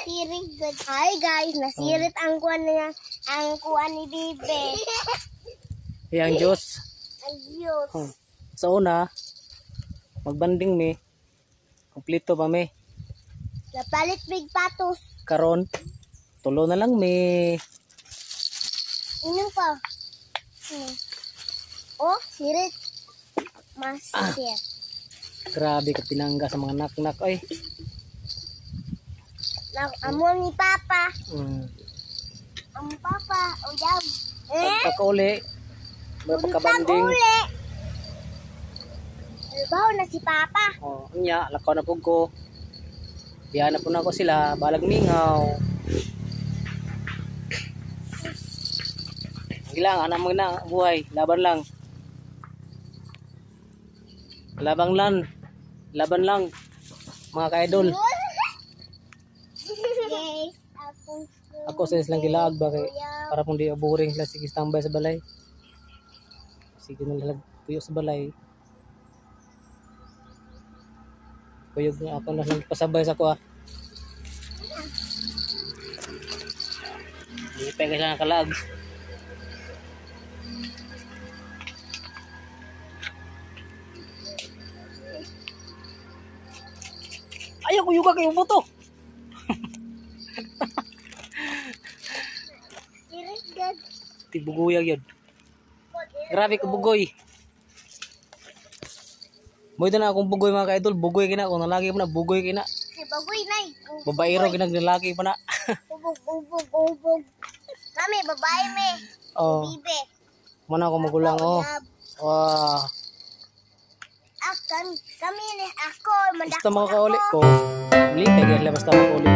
nasirit. Hi guys, nasirit ang kuwan niya, ang kuwan ni Bibe. Yang Diyos. Ang Diyos. Sa una, magbanding mi. Kompleto pa mi. Napalit big patos. Karon, tulo na lang mi. Inom pa. Oh, sirit. Mas sirit. Grabe ka tinangga sa mga nak-nak ay. Amo ni Papa. Ang Papa, uyab. Pagkakauli, may pagkabanding. Pag-uli. Albaw na si Papa. Nya, lakaw na po ko. Diyan na po na ko sila, balag mingaw. Ilang, anak mo na, buhay, laban lang. Laban lang, mga ka-idol. Yes, Ako sa islang gilaag ba kay para pong di boring sila sige tambay sa balay. Sige na lang tuyo sa balay. Kuyog na ako na lang pasabay sa ko ah. Di pa kaya na kalaag. Ayaw ko yuga kayo buto. Tibuguyag yun. Grabe ka bugoy. Mo ito na akong bugoy mga ka-idol. Bugoy kina. Kung nalaki pa na, bugoy kina. Bagoy na. Babaero ginaglalaki pa na. Ubog. Mami, babae me. Oh. Bibe. Mana ako magulang oh. Wow. Kami ni ako. Basta mga kauli ko. Mali, kaya basta mga kauli